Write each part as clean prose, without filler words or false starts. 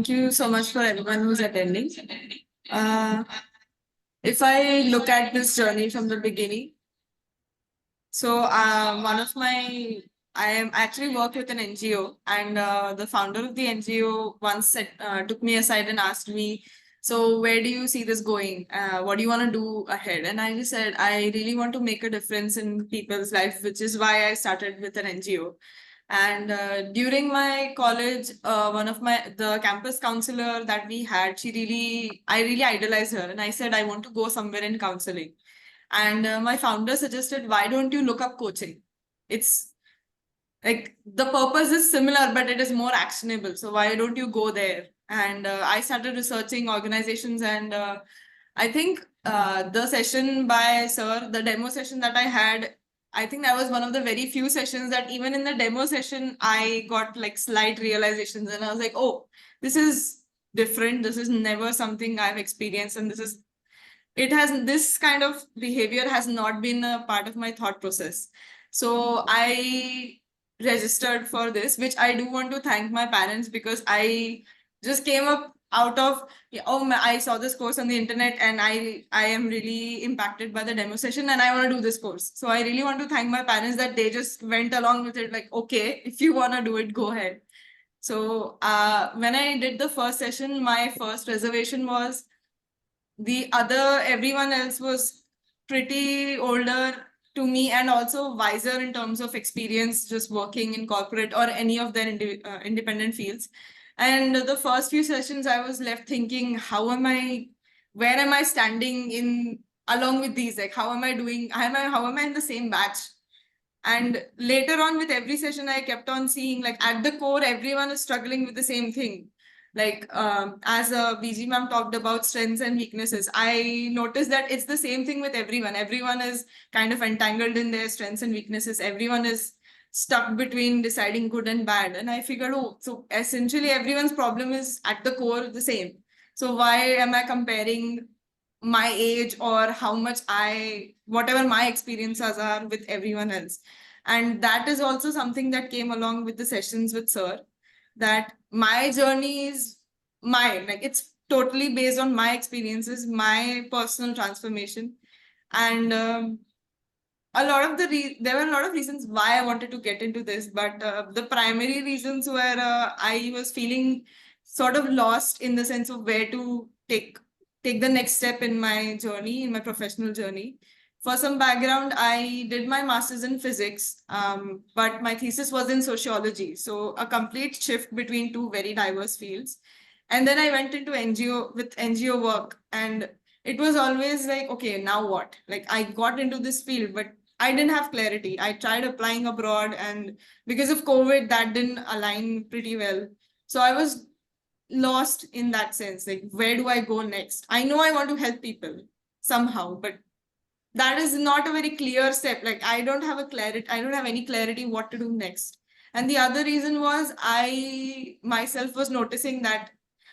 Thank you so much for everyone who's attending. Uh, if I look at this journey from the beginning, one of my I am actually work with an NGO, and the founder of the NGO once took me aside and asked me, "So where do you see this going? What do you want to do ahead?" And I just said, "I really want to make a difference in people's life, which is why I started with an NGO." And during my college, one of the campus counselor that we had, I really idolized her. And I said, I want to go somewhere in counseling. And my founder suggested, why don't you look up coaching? It's like the purpose is similar, but it is more actionable. So why don't you go there? And I started researching organizations, and I think the session by Sir, the demo session that I had, I think that was one of the very few sessions that even in the demo session, I got like slight realizations, and I was like, oh, this is different. This is never something I've experienced, and this kind of behavior has not been a part of my thought process. So I registered for this, which I do want to thank my parents, because I just came up out of, yeah, I saw this course on the internet, and I am really impacted by the demo session, and I want to do this course. So I really want to thank my parents that they just went along with it, like, okay, if you want to do it, go ahead. So when I did the first session, my first reservation was everyone else was pretty older to me, and also wiser in terms of experience just working in corporate or any of their independent fields. And the first few sessions, I was left thinking, where am I standing in along with these? Like, how am I doing? How am I in the same batch? And later on, with every session, I kept on seeing, like, at the core, everyone is struggling with the same thing. Like, as BG ma'am talked about strengths and weaknesses, I noticed that it's the same thing with everyone. Everyone is kind of entangled in their strengths and weaknesses. Everyone is stuck between deciding good and bad. And I figured, oh, so essentially everyone's problem is at the core the same. So why am I comparing my age or whatever my experiences are with everyone else? And that is also something that came along with the sessions with Sir, that my journey is mine. Like, it's totally based on my experiences, my personal transformation. And there were a lot of reasons why I wanted to get into this, but the primary reasons were I was feeling sort of lost in the sense of where to take the next step in my journey, in my professional journey. For some background, I did my master's in physics, but my thesis was in sociology. So a complete shift between two very diverse fields. And then I went into NGO work, and it was always like, okay, now what? Like, I got into this field, but I didn't have clarity. I tried applying abroad, and because of COVID, that didn't align pretty well. So I was lost in that sense. Like, where do I go next? I know I want to help people somehow, but that is not a very clear step. Like, I don't have any clarity what to do next. And the other reason was I myself was noticing that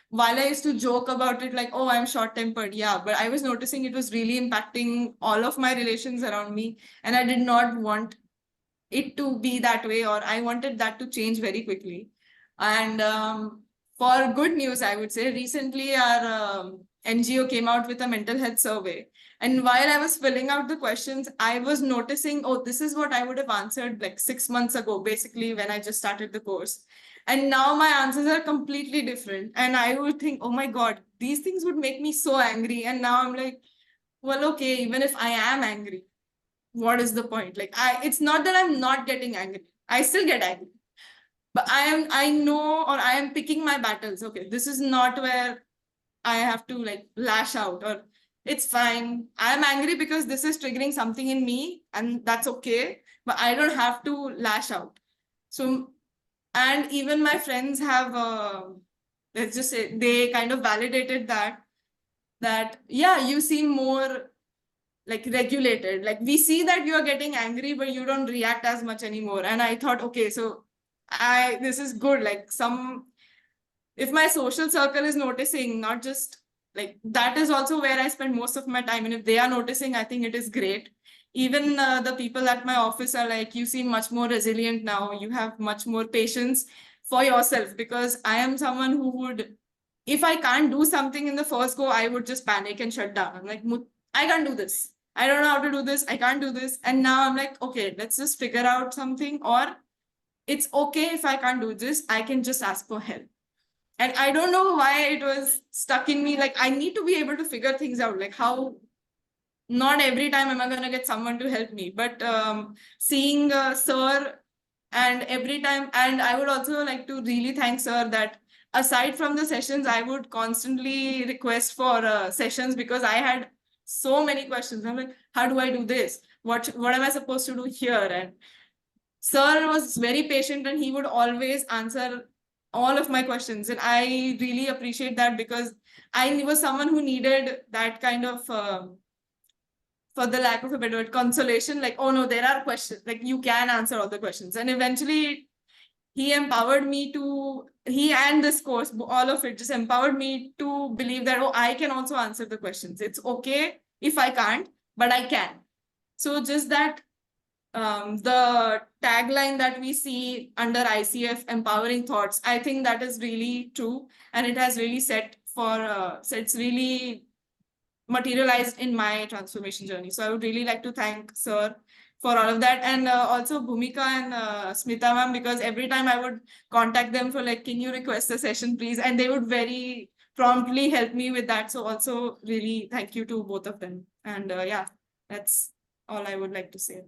while I used to joke about it, like, oh, I'm short tempered, yeah, but I was noticing it was really impacting all of my relations around me. And I did not want it to be that way, or I wanted that to change very quickly. And for good news, I would say recently our NGO came out with a mental health survey. And while I was filling out the questions, I was noticing, oh, this is what I would have answered like 6 months ago, basically, when I just started the course. And now my answers are completely different. And I would think, oh my God, these things would make me so angry. And now I'm like, well, okay, even if I am angry, what is the point? Like, it's not that I'm not getting angry. I still get angry. But I know, or I am picking my battles. Okay, this is not where I have to like lash out, or it's fine. I'm angry because this is triggering something in me, and that's okay. But I don't have to lash out. So, and even my friends have, let's just say, they kind of validated that yeah, you seem more like regulated. Like, we see that you're getting angry, but you don't react as much anymore. And I thought, okay, so this is good. Like, if my social circle is noticing, not just like that, is also where I spend most of my time. And if they are noticing, I think it is great. Even the people at my office are like, you seem much more resilient now. You have much more patience for yourself, because I am someone who would if I can't do something in the first go, I would just panic and shut down. I'm like, I can't do this. I don't know how to do this. I can't do this. And now I'm like, okay, let's just figure out something. Or it's okay if I can't do this. I can just ask for help. And I don't know why it was stuck in me. Like, I need to be able to figure things out. Like, how not every time am I going to get someone to help me. But seeing Sir, and every time, and I would also like to really thank Sir that aside from the sessions, I would constantly request for sessions because I had so many questions. I'm like, how do I do this? What am I supposed to do here? And Sir was very patient and he would always answer all of my questions. And I really appreciate that because I was someone who needed that kind of, for the lack of a better word, consolation. Like, oh no, there are questions. Like, you can answer all the questions. And eventually, he empowered me to, he and this course, all of it just empowered me to believe that, oh, I can also answer the questions. It's okay if I can't, but I can. So just that the tagline that we see under ICF, empowering thoughts, I think that is really true. And it has really so it's really materialized in my transformation journey. So I would really like to thank Sir for all of that. And also Bhumika and Smita ma'am, because every time I would contact them for like, can you request a session, please? And they would very promptly help me with that. So also really thank you to both of them. And yeah, that's all I would like to say.